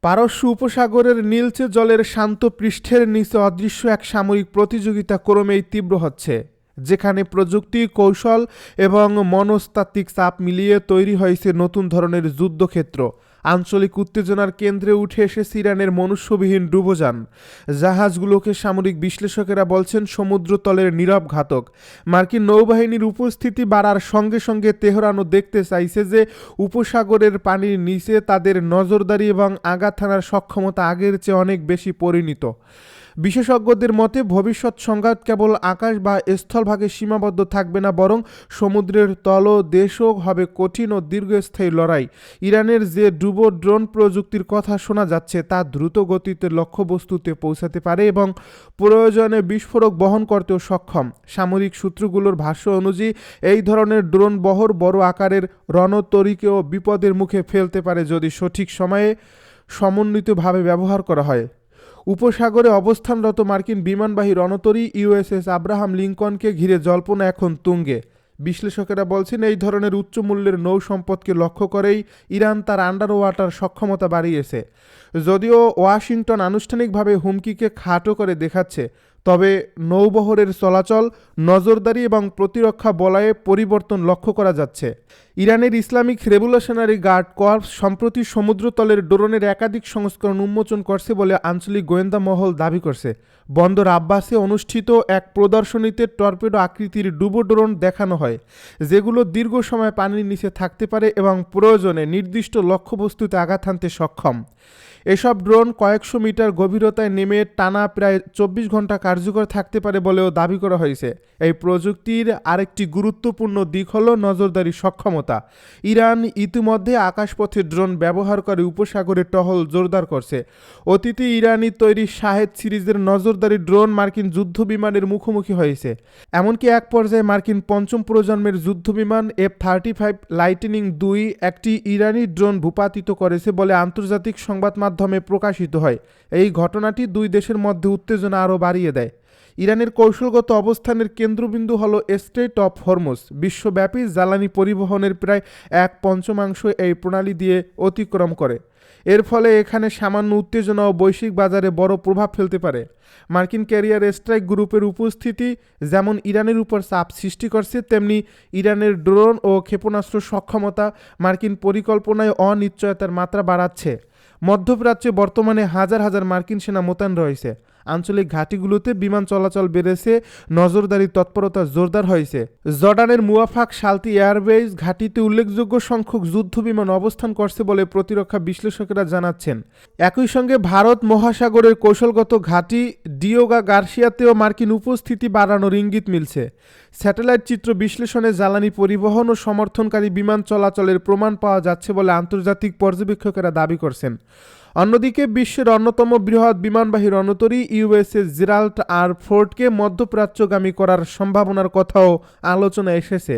পারস্য উপসাগরের নীলচে জলের শান্ত পৃষ্ঠের নিচে অদৃশ্য এক সামরিক প্রতিযোগিতা ক্রমেই তীব্র হচ্ছে, যেখানে প্রযুক্তি, কৌশল এবং মনস্তাত্ত্বিক চাপ মিলিয়ে তৈরি হয়েছে নতুন ধরনের যুদ্ধক্ষেত্র। আঞ্চলিক উত্তেজনার কেন্দ্রে উঠে এসেছে ইরানের মনুষ্যবিহীন ডুবোযান জাহাজগুলোকে সামরিক বিশ্লেষকেরা বলছেন সমুদ্রতলের নীরব ঘাতক। মার্কিন নৌবাহিনীর উপস্থিতি বাড়ার সঙ্গে সঙ্গে তেহরানও দেখতে চাইছে যে উপসাগরের পানির নিচে তাদের নজরদারি এবং আঘাত হানার সক্ষমতা আগের চেয়ে অনেক বেশি পরিণত। বিশেষজ্ঞদের মতে ভবিষ্যৎ সংঘাত কেবল আকাশ বা স্থলভাগে সীমাবদ্ধ থাকবে না, বরং সমুদ্রের তলদেশও হবে কঠিন ও দীর্ঘস্থায়ী লড়াই। ইরানের যে ড্রোন প্রযুক্তির কথা শোনা যাচ্ছে তা দ্রুত গতিতে লক্ষ্যবস্তুতে পৌঁছাতে পারে এবং প্রয়োজনে বিস্ফোরক বহন করতেও সক্ষম। সামরিক সূত্রগুলোর ভাষ্য অনুযায়ী এই ধরনের ড্রোন বহর বড় আকারের রণতরীকেও বিপদের মুখে ফেলতে পারে যদি সঠিক সময়ে সমন্বিতভাবে ব্যবহার করা হয়। উপসাগরে অবস্থানরত মার্কিন বিমানবাহী রণতরী ইউএসএস আব্রাহাম লিঙ্কনকে ঘিরে জল্পনা এখন তুঙ্গে। বিশ্লেষকেরা বলছেন এই ধরনের উচ্চ মূল্যের নৌ সম্পদকে লক্ষ্য করেই ইরান তার আন্ডার ওয়াটার সক্ষমতা বাড়িয়েছে। যদিও ওয়াশিংটন আনুষ্ঠানিকভাবে হুমকিকে খাটো করে দেখাচ্ছে, তবে নৌবহরের চলাচল, নজরদারি এবং প্রতিরক্ষা বলয়ে পরিবর্তন লক্ষ্য করা যাচ্ছে। ইরানের ইসলামিক রেভলিউশনারি গার্ড কর্পস সম্প্রতি সমুদ্রতলের ড্রোনের একাধিক সংস্করণ উন্মোচন করছে বলে আঞ্চলিক গোয়েন্দা মহল দাবি করছে। বন্দর আব্বাসে অনুষ্ঠিত এক প্রদর্শনীতে টর্পেডো আকৃতির ডুবো ড্রোন দেখানো হয়, যেগুলো দীর্ঘ সময় পানির নিচে থাকতে পারে এবং প্রয়োজনে নির্দিষ্ট লক্ষ্যবস্তুতে আঘাত হানতে সক্ষম। এসব ড্রোন কয়েকশো মিটার গভীরতায় নেমে টানা প্রায় 24 ঘন্টা কার্যকর থাকতে পারে বলেও দাবি করা হয়েছে। এই প্রযুক্তির আরেকটি গুরুত্বপূর্ণ দিক হল নজরদারি সক্ষমতা। ইরান ইতিমধ্যে আকাশপথে ড্রোন ব্যবহার করে উপসাগরে টহল জোরদার করছে। অতীতে ইরানি তৈরি শাহেদ সিরিজের নজরদারি ড্রোন মার্কিন যুদ্ধবিমানের মুখোমুখি হয়েছে। এমনকি এক পর্যায়ে মার্কিন পঞ্চম প্রজন্মের যুদ্ধবিমান F-35 লাইটনিং 2 একটি ইরানি ড্রোন ভূপাতিত করেছে বলে আন্তর্জাতিক সংবাদ মাধ্যমে প্রকাশিত হয়। এই ঘটনাটি দুই দেশের মধ্যে উত্তেজনা আরও বাড়িয়ে দেয়। ইরানের কৌশলগত অবস্থানের কেন্দ্রবিন্দু হল স্ট্রেইট অফ হরমুজ। বিশ্বব্যাপী জ্বালানি পরিবহনের প্রায় 1/5 এই প্রণালী দিয়ে অতিক্রম করে। এর ফলে এখানে সামান্য উত্তেজনা ও বৈশ্বিক বাজারে বড় প্রভাব ফেলতে পারে। মার্কিন ক্যারিয়ার স্ট্রাইক গ্রুপের উপস্থিতি যেমন ইরানের উপর চাপ সৃষ্টি করছে, তেমনি ইরানের ড্রোন ও ক্ষেপণাস্ত্র সক্ষমতা মার্কিন পরিকল্পনায় অনিশ্চয়তার মাত্রা বাড়াচ্ছে। মধ্যপ্রাচ্যে বর্তমানে হাজার হাজার মার্কিন সেনা মোতায়েন রয়েছে। আঞ্চলিক ঘাঁটিগুলোতে বিমান চলাচল বেড়েছে, নজরদারি তৎপরতা জোরদার হয়েছে। জর্ডানের মুওয়াফাক সালতি এয়ারবেজ ঘাঁটিতে উল্লেখযোগ্য সংখ্যক যুদ্ধবিমান অবস্থান করছে বলে প্রতিরক্ষা বিশ্লেষকেরা জানাচ্ছেন। একই সঙ্গে ভারত মহাসাগরের কৌশলগত ঘাঁটি ডিওগা গার্সিয়াতেও মার্কিন উপস্থিতি বাড়ানোর ইঙ্গিত মিলছে। স্যাটেলাইট চিত্র বিশ্লেষণে জ্বালানি পরিবহন ও সমর্থনকারী বিমান চলাচলের প্রমাণ পাওয়া যাচ্ছে বলে আন্তর্জাতিক পর্যবেক্ষকেরা দাবি করছেন। অন্যদিকে বিশ্বের অন্যতম বৃহৎ বিমানবাহী রণতরী ইউএসএস জেরাল্ড আর ফোর্ডকে মধ্যপ্রাচ্যগামী করার সম্ভাবনার কথাও আলোচনায় এসেছে।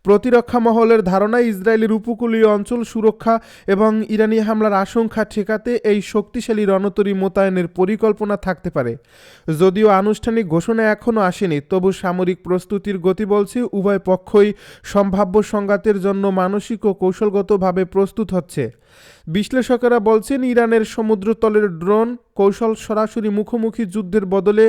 প্রতিরক্ষা মহলের ধারণায় ইসরায়েলের উপকূলীয় অঞ্চল সুরক্ষা এবং ইরানি হামলার আশঙ্কা ঠেকাতে এই শক্তিশালী রণতরী মোতায়েনের পরিকল্পনা থাকতে পারে। যদিও আনুষ্ঠানিক ঘোষণা এখনও আসেনি, তবু সামরিক প্রস্তুতির গতি বলছে উভয় পক্ষই সম্ভাব্য সংঘাতের জন্য মানসিক ও কৌশলগতভাবে প্রস্তুত হচ্ছে। বিশ্লেষকেরা বলছেন ইরানের সমুদ্রতলের ড্রোন কৌশল সরাসরি মুখোমুখি যুদ্ধের বদলে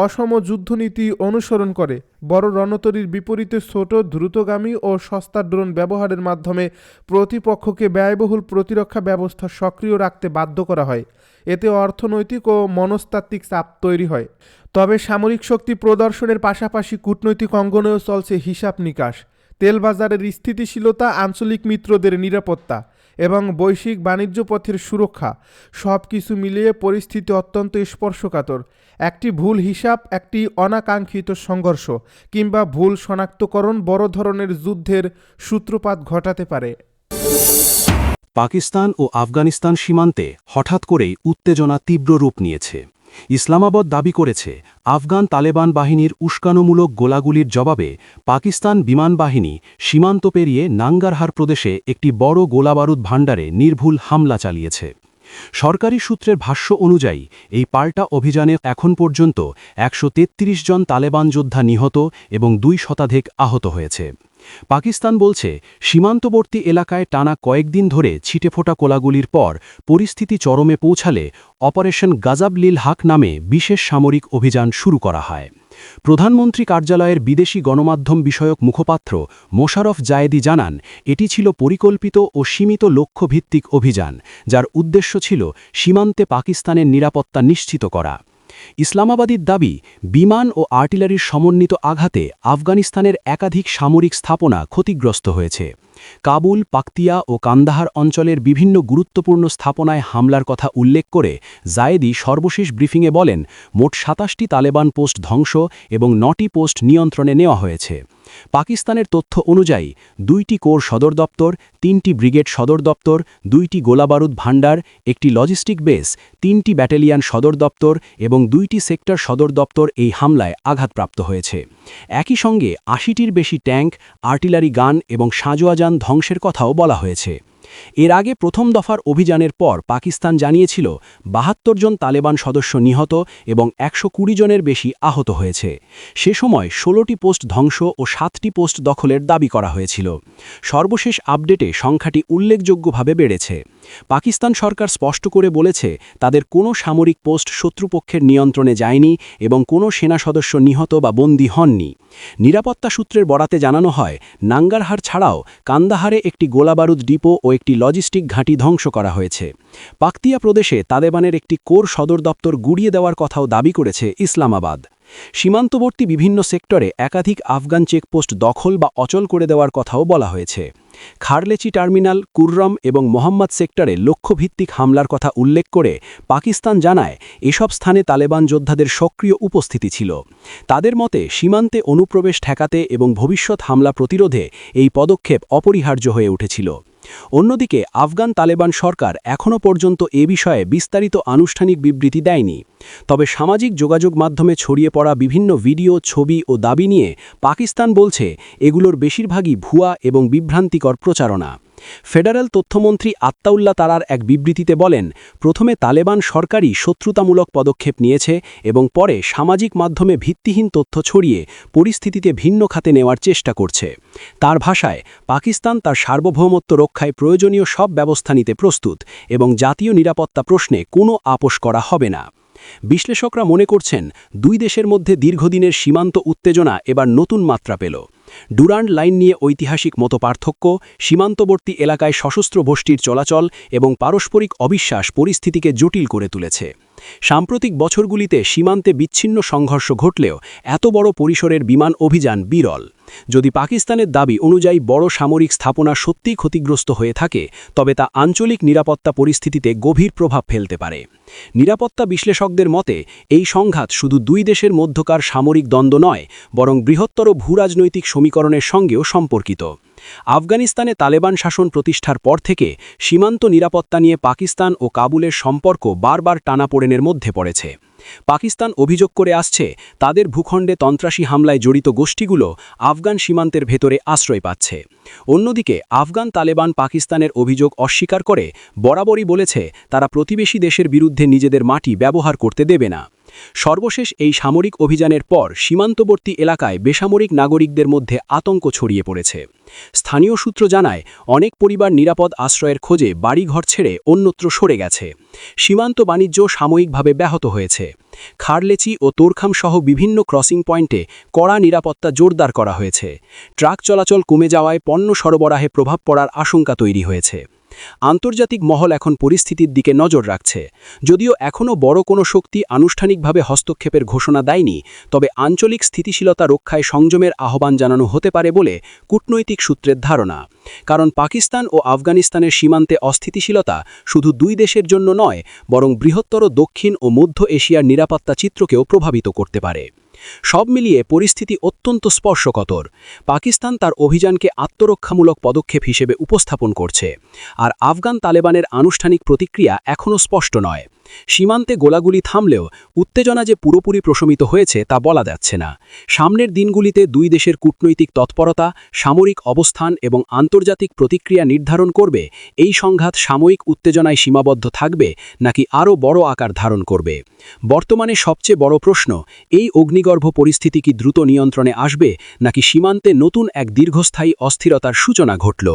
অসম যুদ্ধনীতি অনুসরণ করে। বড় রণতরীর বিপরীতে ছোট, দ্রুতগামী ও সস্তা ড্রোন ব্যবহারের মাধ্যমে প্রতিপক্ষকে ব্যয়বহুল প্রতিরক্ষা ব্যবস্থা সক্রিয় রাখতে বাধ্য করা হয়। এতে অর্থনৈতিক ও মনস্তাত্ত্বিক চাপ তৈরি হয়। তবে সামরিক শক্তি প্রদর্শনের পাশাপাশি কূটনৈতিক অঙ্গনেও চলছে হিসাব নিকাশ। তেল বাজারের স্থিতিশীলতা, আঞ্চলিক মিত্রদের নিরাপত্তা এবং বৈশ্বিক বাণিজ্য পথের সুরক্ষা সব কিছু মিলিয়ে পরিস্থিতি অত্যন্ত স্পর্শকাতর। একটি ভুল হিসাব, একটি অনাকাঙ্ক্ষিত সংঘর্ষ কিংবা ভুল শনাক্তকরণ বড় ধরনের যুদ্ধের সূত্রপাত ঘটাতে পারে। পাকিস্তান ও আফগানিস্তান সীমান্তে হঠাৎ করেই উত্তেজনা তীব্র রূপ নিয়েছে। ইসলামাবাদ দাবি করেছে আফগান তালেবান বাহিনীর উস্কানোমূলক গোলাগুলির জবাবে পাকিস্তান বিমান বাহিনী সীমান্ত পেরিয়ে নাঙ্গারহার প্রদেশে একটি বড় গোলাবারুদ ভাণ্ডারে নির্ভুল হামলা চালিয়েছে। সরকারি সূত্রের ভাষ্য অনুযায়ী এই পাল্টা অভিযানে এখন পর্যন্ত 133 জন তালেবান যোদ্ধা নিহত এবং 2 শতাধিক আহত হয়েছে। পাকিস্তান বলছে সীমান্তবর্তী এলাকায় টানা কয়েকদিন ধরে ছিটেফোঁটা গোলাগুলির পর পরিস্থিতি চরমে পৌঁছালে অপারেশন গাজাব লিল হাক নামে বিশেষ সামরিক অভিযান শুরু করা হয়। প্রধানমন্ত্রী কার্যালয়ের বিদেশি গণমাধ্যম বিষয়ক মুখপাত্র মোশাররফ জায়েদি জানান, এটি ছিল পরিকল্পিত ও সীমিত লক্ষ্যভিত্তিক অভিযান, যার উদ্দেশ্য ছিল সীমান্তে পাকিস্তানের নিরাপত্তা নিশ্চিত করা। ইসলামাবাদীর দাবি, বিমান ও আর্টিলারির সমন্বিত আঘাতে আফগানিস্তানের একাধিক সামরিক স্থাপনা ক্ষতিগ্রস্ত হয়েছে। কাবুল, পাকতিয়া ও কান্দাহার অঞ্চলের বিভিন্ন গুরুত্বপূর্ণ স্থাপনায় হামলার কথা উল্লেখ করে জায়েদি সর্বশেষ ব্রিফিংয়ে বলেন, মোট ২৭টি তালেবান পোস্ট ধ্বংস এবং ৯টি পোস্ট নিয়ন্ত্রণে নেওয়া হয়েছে। পাকিস্তানের তথ্য অনুযায়ী ২টি কোর সদর দপ্তর, ৩টি ব্রিগেড সদর দপ্তর, ২টি গোলাবারুদ ভাণ্ডার, একটি লজিস্টিক বেস, ৩টি ব্যাটালিয়ন সদর দপ্তর এবং ২টি সেক্টর সদর দপ্তর এই হামলায় আঘাতপ্রাপ্ত হয়েছে। একই সঙ্গে ৮০টির বেশি ট্যাঙ্ক, আর্টিলারি গান এবং সাঁজোয়া যান ধ্বংসের কথাও বলা হয়েছে। এর আগে প্রথম দফার অভিযানের পর পাকিস্তান জানিয়েছিল ৭২ জন তালেবান সদস্য নিহত এবং ১২০ জনের বেশি আহত হয়েছে। সে সময় ১৬টি পোস্ট ধ্বংস ও ৭টি পোস্ট দখলের দাবি করা হয়েছিল। সর্বশেষ আপডেটে সংখ্যাটি উল্লেখযোগ্যভাবে বেড়েছে। পাকিস্তান সরকার স্পষ্ট করে বলেছে, তাদের কোনো সামরিক পোস্ট শত্রুপক্ষের নিয়ন্ত্রণে যায়নি এবং কোনো সেনা সদস্য নিহত বা বন্দী হননি। নিরাপত্তা সূত্রের বরাতে জানানো হয়, নাঙ্গারহার ছাড়াও কান্দাহারে একটি গোলাবারুদ ডিপো ও একটি লজিস্টিক ঘাঁটি ধ্বংস করা হয়েছে। পাকতিয়া প্রদেশে তালেবানের একটি কোর সদর দপ্তর গুড়িয়ে দেওয়ার কথাও দাবি করেছে ইসলামাবাদ। সীমান্তবর্তী বিভিন্ন সেক্টরে একাধিক আফগান চেকপোস্ট দখল বা অচল করে দেওয়ার কথাও বলা হয়েছে। খারলেচি টার্মিনাল, কুররম এবং মোহাম্মদ সেক্টরে লক্ষ্যভিত্তিক হামলার কথা উল্লেখ করে পাকিস্তান জানায়, এসব স্থানে তালেবান যোদ্ধাদের সক্রিয় উপস্থিতি ছিল। তাদের মতে সীমান্তে অনুপ্রবেশ ঠেকাতে এবং ভবিষ্যৎ হামলা প্রতিরোধে এই পদক্ষেপ অপরিহার্য হয়ে উঠেছিল। অন্যদিকে আফগান তালেবান সরকার এখনও পর্যন্ত এ বিষয়ে বিস্তারিত আনুষ্ঠানিক বিবৃতি দেয়নি। তবে সামাজিক যোগাযোগ মাধ্যমে ছড়িয়ে পড়া বিভিন্ন ভিডিও, ছবি ও দাবি নিয়ে পাকিস্তান বলছে, এগুলোর বেশিরভাগই ভুয়া এবং বিভ্রান্তিকর প্রচারণা। ফেডারেল তথ্যমন্ত্রী আত্তাউল্লাহ তারার এক বিবৃতিতে বলেন, প্রথমে তালেবান সরকারই শত্রুতামূলক পদক্ষেপ নিয়েছে এবং পরে সামাজিক মাধ্যমে ভিত্তিহীন তথ্য ছড়িয়ে পরিস্থিতিতে ভিন্ন খাতে নেওয়ার চেষ্টা করছে। তার ভাষায়, পাকিস্তান তার সার্বভৌমত্ব রক্ষায় প্রয়োজনীয় সব ব্যবস্থা নিতে প্রস্তুত এবং জাতীয় নিরাপত্তা প্রশ্নে কোনো আপোস করা হবে না। বিশ্লেষকরা মনে করছেন, দুই দেশের মধ্যে দীর্ঘদিনের সীমান্ত উত্তেজনা এবার নতুন মাত্রা পেল। ডুরান্ড লাইন নিয়ে ঐতিহাসিক মতপার্থক্য, সীমান্তবর্তী এলাকায় সশস্ত্র গোষ্ঠীর চলাচল এবং পারস্পরিক অবিশ্বাস পরিস্থিতিকে জটিল করে তুলেছে। সাম্প্রতিক বছরগুলিতে সীমান্তে বিচ্ছিন্ন সংঘর্ষ ঘটলেও এত বড় পরিসরের বিমান অভিযান বিরল। যদি পাকিস্তানের দাবি অনুযায়ী বড় সামরিক স্থাপনা সত্যিই ক্ষতিগ্রস্ত হয়ে থাকে, তবে তা আঞ্চলিক নিরাপত্তা পরিস্থিতিতে গভীর প্রভাব ফেলতে পারে। নিরাপত্তা বিশ্লেষকদের মতে, এই সংঘাত শুধু দুই দেশের মধ্যকার সামরিক দ্বন্দ্ব নয়, বরং বৃহত্তর ভূরাজনৈতিক সমীকরণের সঙ্গেও সম্পর্কিত। আফগানিস্তানে তালেবান শাসন প্রতিষ্ঠার পর থেকে সীমান্ত নিরাপত্তা নিয়ে পাকিস্তান ও কাবুলের সম্পর্ক বারবার টানাপোড়েনের মধ্যে পড়েছে। পাকিস্তান অভিযোগ করে আসছে, তাদের ভূখণ্ডে সন্ত্রাসী হামলায় জড়িত গোষ্ঠীগুলো আফগান সীমান্তের ভেতরে আশ্রয় পাচ্ছে। অন্যদিকে আফগান তালেবান পাকিস্তানের অভিযোগ অস্বীকার করে বরাবরই বলেছে, তারা প্রতিবেশী দেশের বিরুদ্ধে নিজেদের মাটি ব্যবহার করতে দেবে না। সর্বশেষ এই সামরিক অভিযানের পর সীমান্তবর্তী এলাকায় বেসামরিক নাগরিকদের মধ্যে আতঙ্ক ছড়িয়ে পড়েছে। স্থানীয় সূত্র জানায়, অনেক পরিবার নিরাপদ আশ্রয়ের খোঁজে বাড়িঘর ছেড়ে অন্যত্র সরে গেছে। সীমান্ত বাণিজ্য সাময়িকভাবে ব্যাহত হয়েছে। খারলেচি ও তোরখাম সহ বিভিন্ন ক্রসিং পয়েন্টে কড়া নিরাপত্তা জোরদার করা হয়েছে। ট্রাক চলাচল কমে যাওয়ায় পণ্য সরবরাহে প্রভাব পড়ার আশঙ্কা তৈরি হয়েছে। আন্তর্জাতিক মহল এখন পরিস্থিতির দিকে নজর রাখছে। যদিও এখনও বড় কোনো শক্তি আনুষ্ঠানিকভাবে হস্তক্ষেপের ঘোষণা দেয়নি, তবে আঞ্চলিক স্থিতিশীলতা রক্ষায় সংযমের আহ্বান জানানো হতে পারে বলে কূটনৈতিক সূত্রের ধারণা। কারণ পাকিস্তান ও আফগানিস্তানের সীমান্তে অস্থিতিশীলতা শুধু দুই দেশের জন্য নয়, বরং বৃহত্তর দক্ষিণ ও মধ্য এশিয়ার নিরাপত্তা চিত্রকেও প্রভাবিত করতে পারে। সব মিলিয়ে পরিস্থিতি অত্যন্ত স্পর্শকাতর। পাকিস্তান তার অভিযানকে আত্মরক্ষামূলক পদক্ষেপ হিসেবে উপস্থাপন করছে, আর আফগান তালেবানের আনুষ্ঠানিক প্রতিক্রিয়া এখনও স্পষ্ট নয়। সীমান্তে গোলাগুলি থামলেও উত্তেজনা যে পুরোপুরি প্রশমিত হয়েছে তা বলা যাচ্ছে না। সামনের দিনগুলিতে দুই দেশের কূটনৈতিক তৎপরতা, সামরিক অবস্থান এবং আন্তর্জাতিক প্রতিক্রিয়া নির্ধারণ করবে এই সংঘাত সাময়িক উত্তেজনায় সীমাবদ্ধ থাকবে নাকি আরও বড় আকার ধারণ করবে। বর্তমানে সবচেয়ে বড় প্রশ্ন, এই অগ্নিগর্ভ পরিস্থিতি কি দ্রুত নিয়ন্ত্রণে আসবে নাকি সীমান্তে নতুন এক দীর্ঘস্থায়ী অস্থিরতার সূচনা ঘটল?